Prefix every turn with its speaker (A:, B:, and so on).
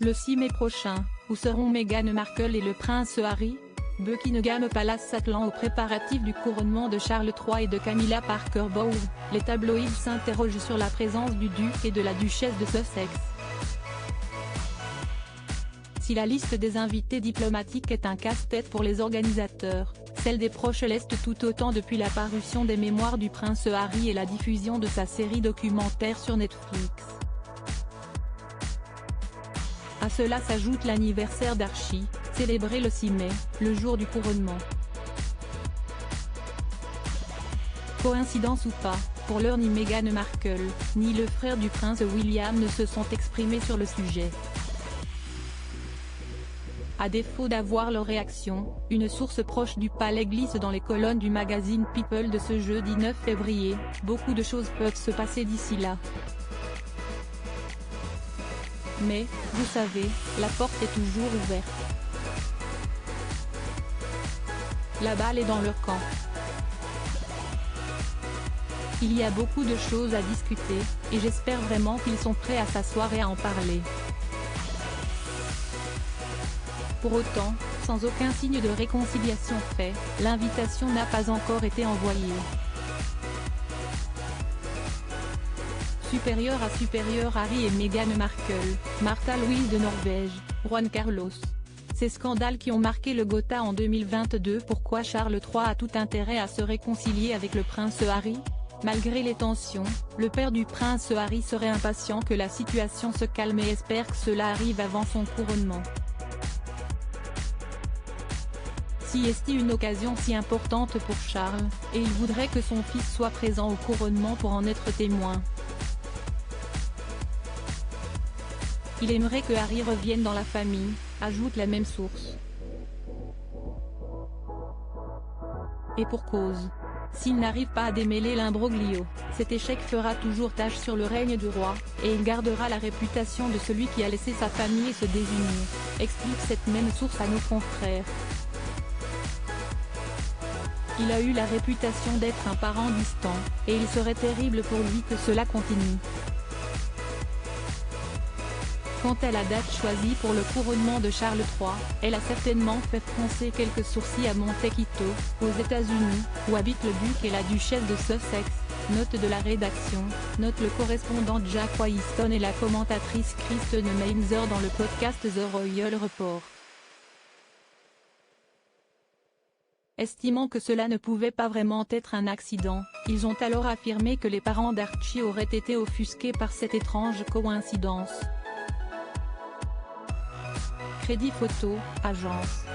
A: Le 6 mai prochain, où seront Meghan Markle et le prince Harry? Buckingham Palace s'attelant aux préparatifs du couronnement de Charles III et de Camilla Parker Bowles, les tabloïds s'interrogent sur la présence du duc et de la duchesse de Sussex. Si la liste des invités diplomatiques est un casse-tête pour les organisateurs, celle des proches l'est tout autant depuis la parution des mémoires du prince Harry et la diffusion de sa série documentaire sur Netflix. À cela s'ajoute l'anniversaire d'Archie, célébré le 6 mai, le jour du couronnement. Coïncidence ou pas, pour l'heure ni Meghan Markle, ni le frère du prince William ne se sont exprimés sur le sujet. À défaut d'avoir leur réaction, une source proche du palais glisse dans les colonnes du magazine People de ce jeudi 9 février, beaucoup de choses peuvent se passer d'ici là. Mais, vous savez, la porte est toujours ouverte. La balle est dans leur camp. Il y a beaucoup de choses à discuter, et j'espère vraiment qu'ils sont prêts à s'asseoir et à en parler. Pour autant, sans aucun signe de réconciliation fait, l'invitation n'a pas encore été envoyée. Supérieur à supérieur Harry et Meghan Markle, Märtha Louise de Norvège, Juan Carlos. Ces scandales qui ont marqué le Gotha en 2022. Pourquoi Charles III a tout intérêt à se réconcilier avec le prince Harry? Malgré les tensions, le père du prince Harry serait impatient que la situation se calme et espère que cela arrive avant son couronnement. Si est une occasion si importante pour Charles, et il voudrait que son fils soit présent au couronnement pour en être témoin. Il aimerait que Harry revienne dans la famille, ajoute la même source. Et pour cause. S'il n'arrive pas à démêler l'imbroglio, cet échec fera toujours tache sur le règne du roi, et il gardera la réputation de celui qui a laissé sa famille se désunir, explique cette même source à nos confrères. Il a eu la réputation d'être un parent distant, et il serait terrible pour lui que cela continue. Quant à la date choisie pour le couronnement de Charles III, elle a certainement fait froncer quelques sourcils à Montecito, aux États-Unis, où habitent le duc et la duchesse de Sussex. Note de la rédaction, note le correspondant Jack Wyston et la commentatrice Kristen Meinzer dans le podcast The Royal Report. Estimant que cela ne pouvait pas vraiment être un accident, ils ont alors affirmé que les parents d'Archie auraient été offusqués par cette étrange coïncidence. Crédit photo, agence.